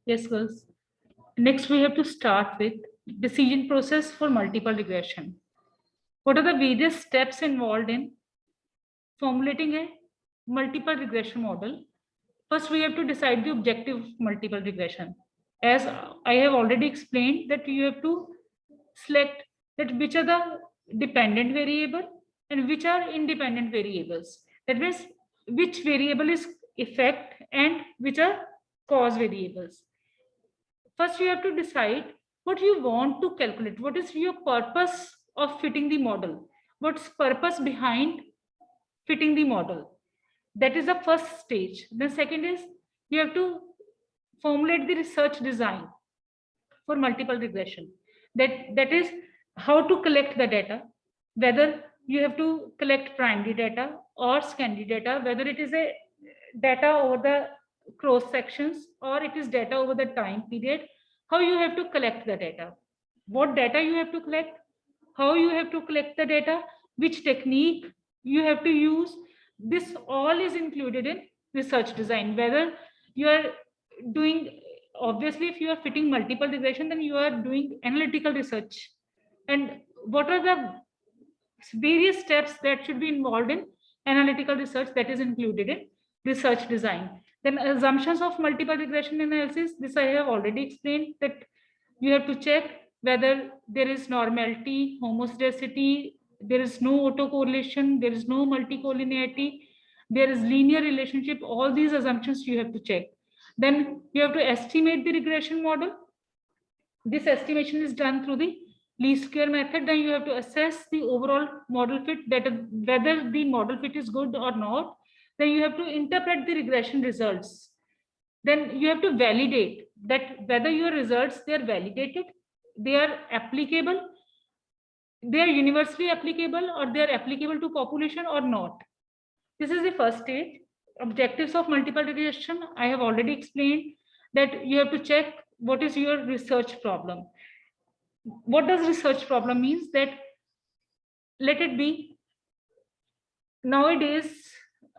Yes, girls. Next, we have to start with decision process for multiple regression. What are the various steps involved in formulating a multiple regression model? First, we have to decide the objective of multiple regression. As I have already explained, that you have to select that which are the dependent variable and which are independent variables. That means which variable is effect and which are cause variables. First you have to decide what you want to calculate. What is your purpose of fitting the model? What's purpose behind fitting the model? That is the first stage. The second is you have to formulate the research design for multiple regression. That is how to collect the data, whether you have to collect primary data or secondary data, whether it is a data over the cross sections or it is data over the time period. How you have to collect the data, what data you have to collect, how you have to collect the data, which technique you have to use. This all is included in research design. Whether you are doing, obviously if you are fitting multiple regression, then you are doing analytical research. And what are the various steps that should be involved in analytical research, that is included in research design. Then assumptions of multiple regression analysis, this I have already explained, that you have to check whether there is normality, homoscedasticity, there is no autocorrelation, there is no multicollinearity, there is linear relationship. All these assumptions you have to check. Then you have to estimate the regression model. This estimation is done through the least square method. Then you have to assess the overall model fit, that whether the model fit is good or not. Then you have to interpret the regression results. Then you have to validate that whether your results, they are validated, they are applicable, they are universally applicable, or they are applicable to population or not. This is the first stage. Objectives of multiple regression, I have already explained that you have to check what is your research problem. What does research problem means? That let it be nowadays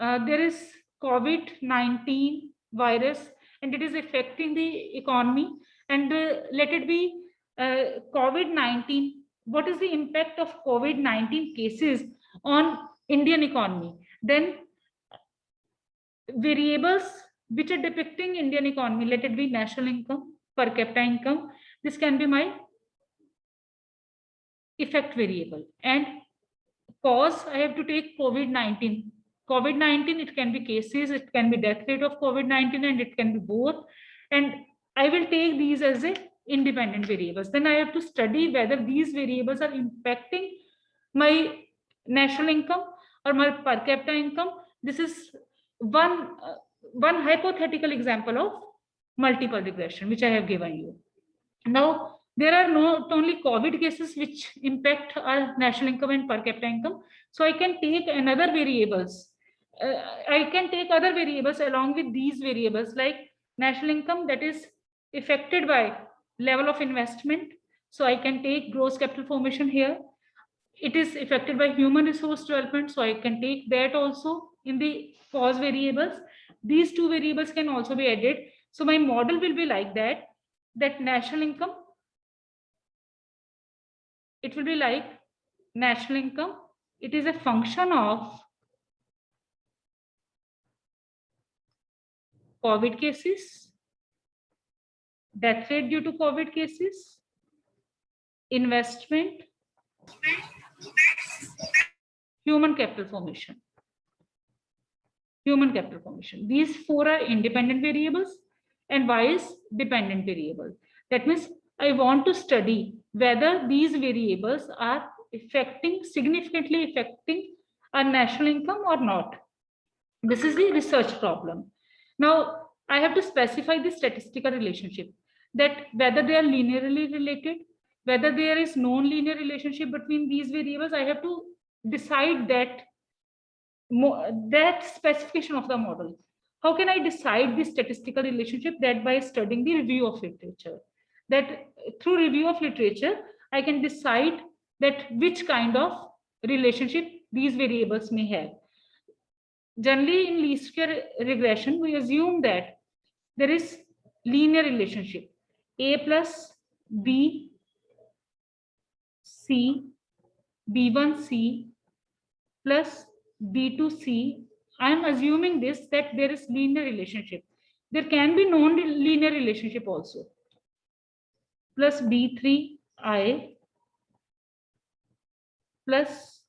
there is COVID-19 virus and it is affecting the economy. And let it be COVID-19. What is the impact of COVID-19 cases on Indian economy? Then variables which are depicting Indian economy, let it be national income, per capita income. This can be my effect variable. And cause, I have to take COVID-19. COVID-19, it can be cases, it can be death rate of COVID-19, and it can be both. And I will take these as a independent variables. Then I have to study whether these variables are impacting my national income or my per capita income. This is one hypothetical example of multiple regression which I have given you. Now there are not only COVID cases which impact our national income and per capita income. So I can take another variables. I can take other variables along with these variables, like national income, that is affected by level of investment. So I can take gross capital formation here. It is affected by human resource development. So I can take that also in the cause variables. These two variables can also be added. So my model will be like that, that national income, it will be like national income, it is a function of COVID cases, death rate due to COVID cases, investment, human capital formation. Human capital formation. These four are independent variables and Y is dependent variable. That means I want to study whether these variables are significantly affecting our national income or not. This is the research problem. Now, I have to specify the statistical relationship, that whether they are linearly related, whether there is non-linear relationship between these variables. I have to decide that specification of the model. How can I decide the statistical relationship? That by studying the review of literature. That through review of literature, I can decide that which kind of relationship these variables may have. Generally, in least square regression, we assume that there is linear relationship. A plus B, C, B1C plus B2C. I am assuming this, that there is linear relationship. There can be non-linear relationship also. Plus B3I plus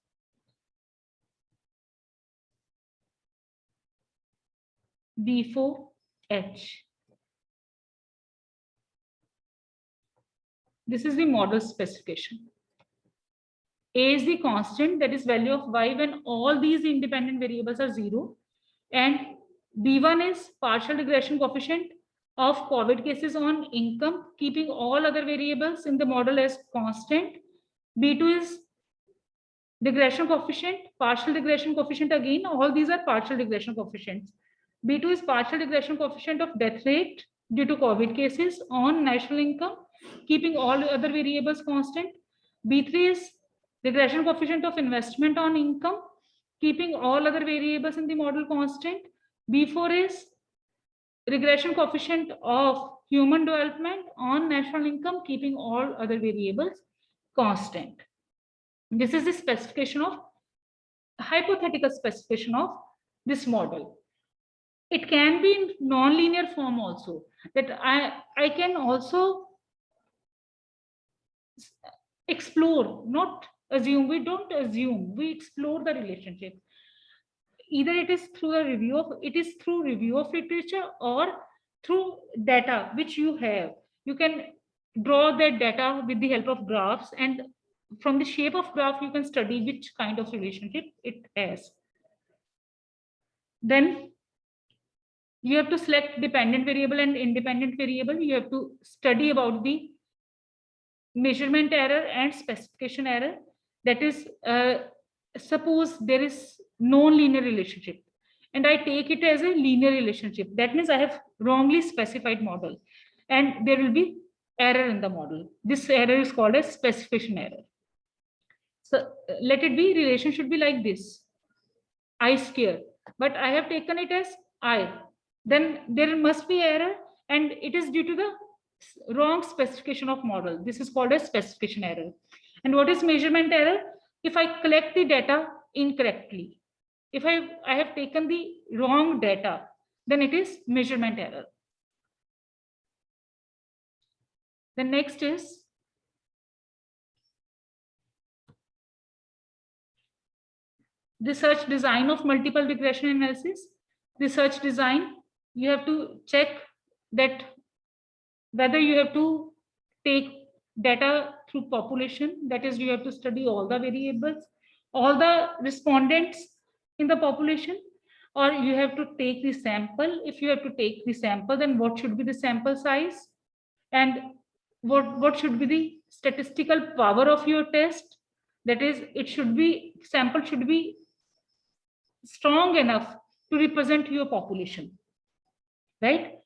B4H. This is the model specification. A is the constant, that is value of y when all these independent variables are 0. And B1 is partial regression coefficient of COVID cases on income, keeping all other variables in the model as constant. B2 is regression coefficient, partial regression coefficient again, all these are partial regression coefficients. B2 is partial regression coefficient of death rate due to COVID cases on national income, keeping all other variables constant. B3 is regression coefficient of investment on income, keeping all other variables in the model constant. B4 is regression coefficient of human development on national income, keeping all other variables constant. This is the specification of hypothetical specification of this model. It can be in non-linear form also, that I can also explore, not assume. We don't assume, we explore the relationship. Either it is through a review of, it is through review of literature or through data which you have. You can draw that data with the help of graphs, and from the shape of graph you can study which kind of relationship it has. Then you have to select dependent variable and independent variable. You have to study about the measurement error and specification error. That is, suppose there is non-linear relationship and I take it as a linear relationship. That means I have wrongly specified model and there will be error in the model. This error is called as specification error. So let it be, relation should be like this, I square, but I have taken it as I. Then there must be error, and it is due to the wrong specification of model. This is called as specification error. And what is measurement error? If I collect the data incorrectly, if I have taken the wrong data, then it is measurement error. The next is research design of multiple regression analysis. Research design, you have to check that whether you have to take data through population, that is, you have to study all the variables, all the respondents in the population, or you have to take the sample. If you have to take the sample, then what should be the sample size, and what should be the statistical power of your test? That is, it should be, sample should be strong enough to represent your population, right?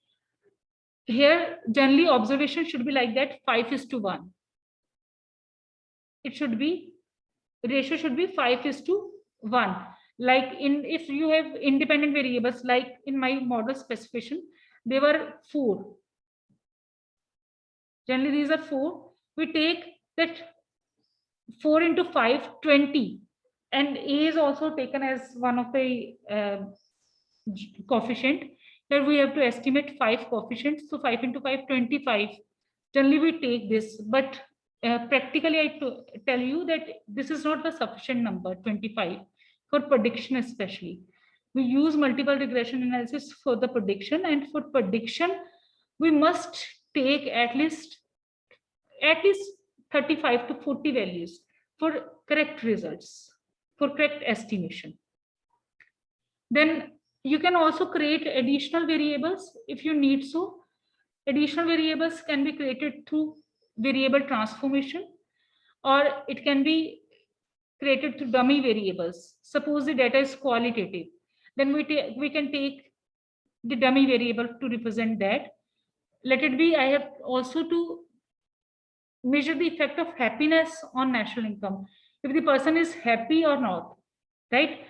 Here, generally observation should be like that, 5:1. It should be, ratio should be 5:1. Like if you have independent variables, like in my model specification, they were 4. Generally, these are 4. We take that 4 into 5, 20. And A is also taken as one of the coefficient. Here we have to estimate 5 coefficients. So 5 into 5, 25. Generally, we take this, but practically, I tell you that this is not the sufficient number, 25, for prediction especially. We use multiple regression analysis for the prediction, and for prediction, we must take at least 35 to 40 values for correct results, for correct estimation. Then you can also create additional variables if you need so. Additional variables can be created through variable transformation, or it can be created through dummy variables. Suppose the data is qualitative, then we can take the dummy variable to represent that. Let it be, I have also to measure the effect of happiness on national income. If the person is happy or not, right?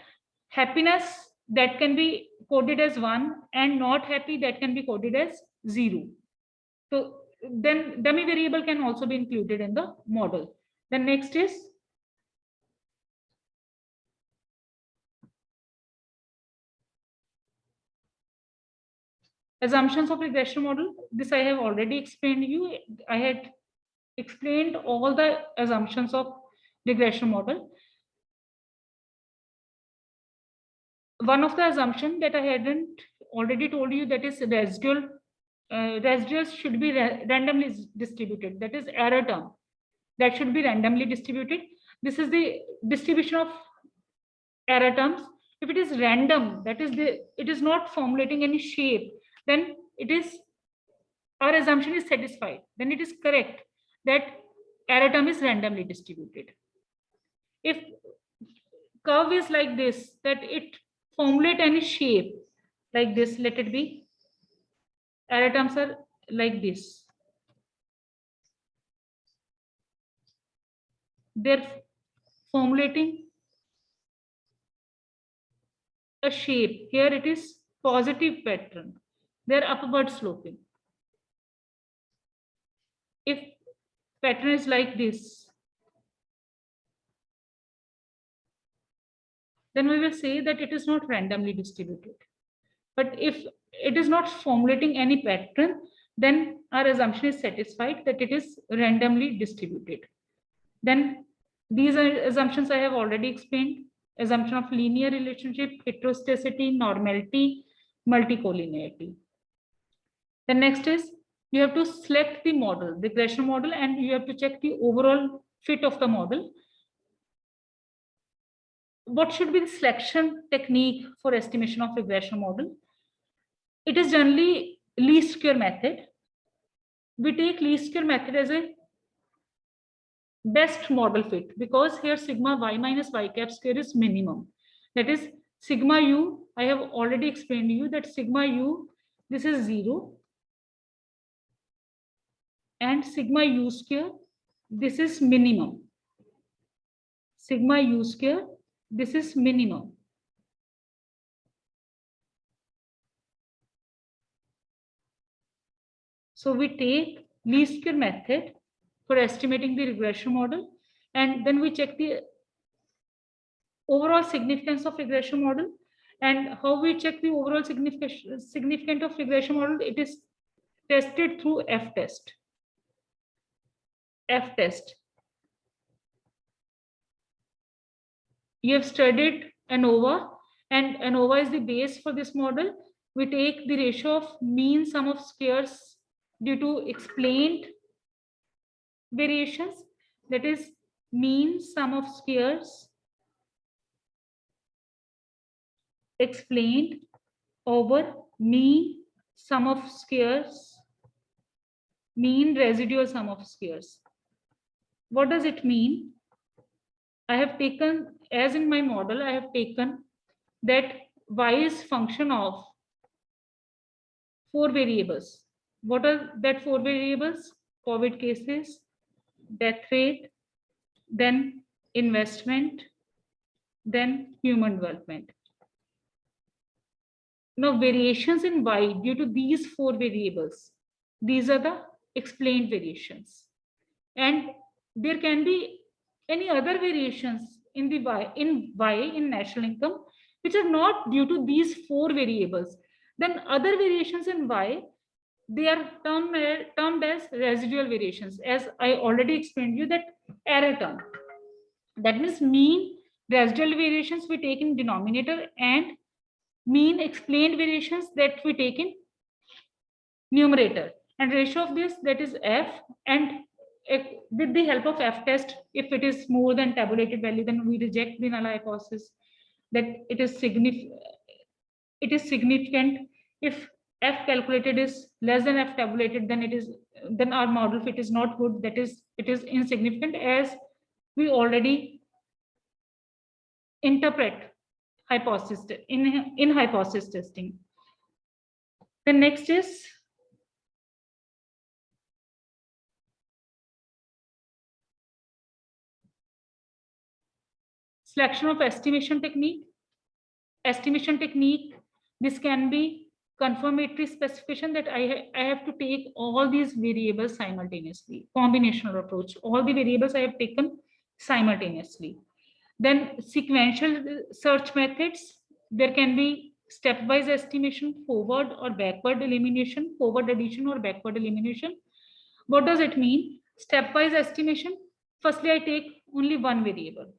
Happiness, that can be coded as 1, and not happy, that can be coded as 0. So then dummy variable can also be included in the model. The next is assumptions of regression model. This I have already explained you. I had explained all the assumptions of regression model. One of the assumption that I hadn't already told you, that is residual. Residuals should be randomly distributed. That is error term. That should be randomly distributed. This is the distribution of error terms. If it is random, that is it is not formulating any shape, then it is, our assumption is satisfied. Then it is correct that error term is randomly distributed. If curve is like this, that it formulate any shape like this, let it be, error terms are like this, they're formulating a shape. Here it is positive pattern, they're upward sloping. If pattern is like this, then we will say that it is not randomly distributed. But if it is not formulating any pattern, then our assumption is satisfied that it is randomly distributed. Then these are assumptions I have already explained. Assumption of linear relationship, heteroscedasticity, normality, multicollinearity. The next is you have to select the model, the regression model, and you have to check the overall fit of the model. What should be the selection technique for estimation of regression model? It is generally least square method. We take least square method as a best model fit because here sigma y minus y cap square is minimum. That is sigma u, I have already explained to you that sigma u, this is 0, and sigma u square, this is minimum. Sigma u square, this is minimum. So we take least square method for estimating the regression model, and then we check the overall significance of regression model. And how we check the overall significance of regression model? It is tested through F test. F test. You have studied ANOVA, and ANOVA is the base for this model. We take the ratio of mean sum of squares due to explained variations, that is mean sum of squares explained over mean sum of squares, mean residual sum of squares. What does it mean? I have taken, as in my model, I have taken that y is function of 4 variables. What are that 4 variables? COVID cases, death rate, then investment, then human development. Now variations in y due to these 4 variables, these are the explained variations. And there can be any other variations in the y in national income which are not due to these 4 variables. Then other variations in y, they are termed as residual variations, as I already explained you that error term. That means mean residual variations we take in denominator and mean explained variations that we take in numerator. And ratio of this, that is f, and with the help of F test, if it is more than tabulated value, then we reject the null hypothesis that it is significant. If F calculated is less than F tabulated, then our model fit is not good. That is, it is insignificant, as we already interpret hypothesis in hypothesis testing. The next is selection of estimation technique. Estimation technique, this can be confirmatory specification that I have to take all these variables simultaneously, combinational approach, all the variables I have taken simultaneously. Then sequential search methods, there can be stepwise estimation, forward or backward elimination, forward addition or backward elimination. What does it mean? Stepwise estimation, firstly I take only one variable,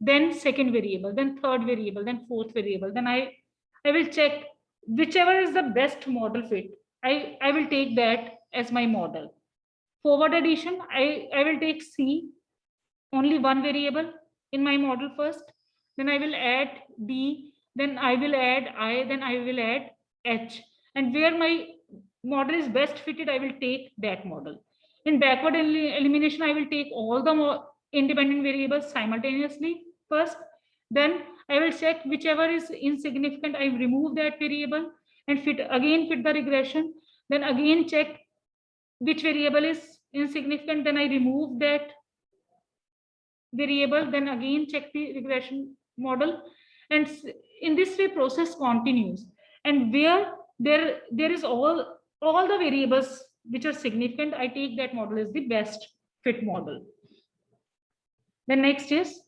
then second variable, then third variable, then fourth variable, then I will check whichever is the best model fit. I will take that as my model. Forward addition, I will take C, only one variable in my model first, then I will add D, then I will add I, then I will add H, and where my model is best fitted, I will take that model. In backward elimination, I will take all the independent variables simultaneously first, then I will check whichever is insignificant, I remove that variable and fit the regression, then again check which variable is insignificant, then I remove that variable, then again check the regression model, and in this way process continues, and where there is all the variables which are significant, I take that model as the best fit model. The next is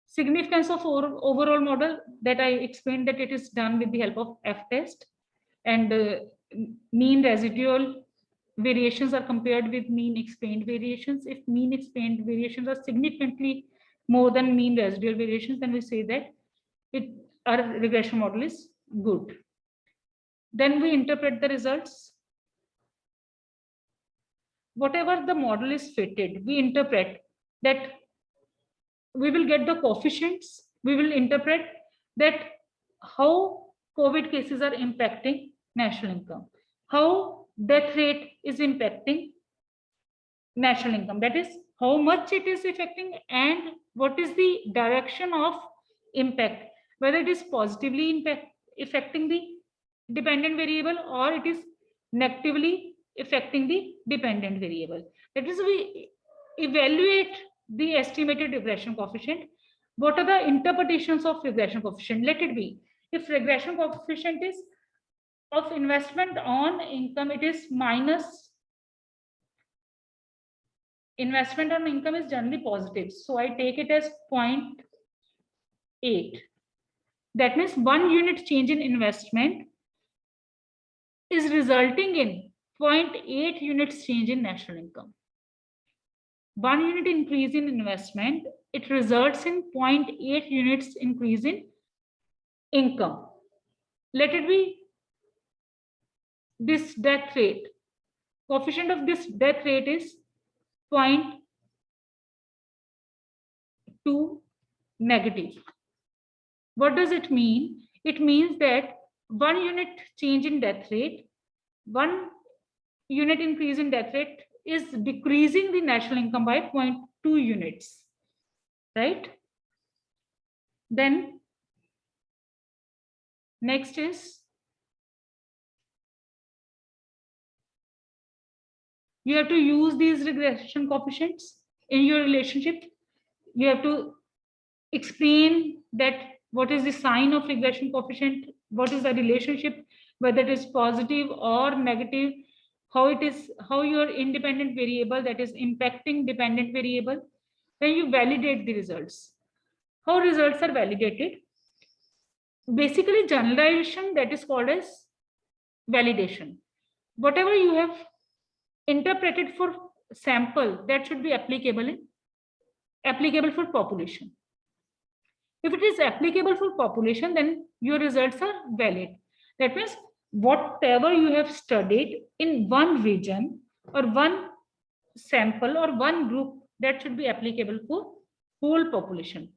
significance of overall model, that I explained that it is done with the help of F-test, and mean residual variations are compared with mean explained variations. If mean explained variations are significantly more than mean residual variations, then we say that our regression model is good. Then we interpret the results. Whatever the model is fitted, we interpret that we will get the coefficients. We will interpret that how COVID cases are impacting national income, how death rate is impacting national income, that is how much it is affecting and what is the direction of impact, whether it is positively affecting the dependent variable or it is negatively affecting the dependent variable. That is, we evaluate the estimated regression coefficient. What are the interpretations of regression coefficient? Let it be, if regression coefficient is of investment on income, it is minus, investment on income is generally positive, so I take it as 0.8. That means 1 unit change in investment is resulting in 0.8 units change in national income. 1 unit increase in investment, it results in 0.8 units increase in income. Let it be this death rate. Coefficient of this death rate is 0.2 negative. What does it mean? It means that 1 unit change in death rate, 1 unit increase in death rate is decreasing the national income by 0.2 units, right? Then next is, you have to use these regression coefficients in your relationship. You have to explain that what is the sign of regression coefficient, what is the relationship, whether it is positive or negative, how your independent variable that is impacting dependent variable. Then you validate the results. How results are validated? Basically generalization, that is called as validation. Whatever you have interpreted for sample, that should be applicable for population. If it is applicable for population, then your results are valid. That means whatever you have studied in one region or one sample or one group, that should be applicable for whole population.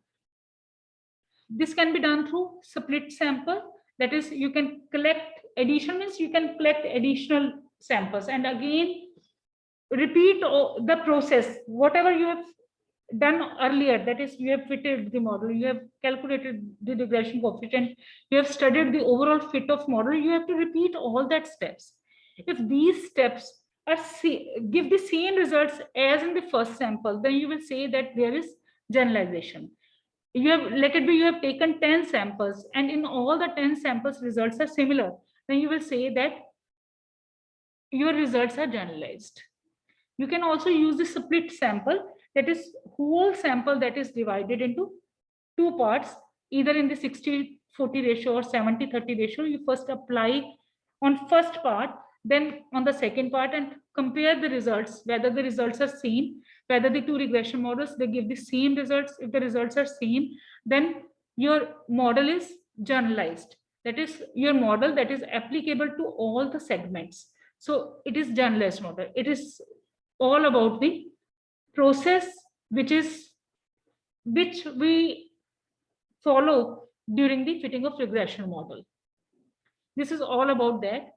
This can be done through split sample. That is, you can collect additional, means you can collect additional samples and again repeat the process, whatever you have done earlier. That is, you have fitted the model, you have calculated the regression coefficient, you have studied the overall fit of model, you have to repeat all that steps. If these steps are give the same results as in the first sample, then you will say that there is generalization. let it be you have taken 10 samples and in all the 10 samples results are similar, then you will say that your results are generalized. You can also use the split sample, that is whole sample that is divided into two parts, either in the 60-40 ratio or 70-30 ratio. You first apply on first part, then on the second part, and compare the results, whether the results are same, whether the two regression models, they give the same results. If the results are same, then your model is generalized. That is your model that is applicable to all the segments. So it is generalized model. It is all about the process which we follow during the fitting of regression model. This is all about that.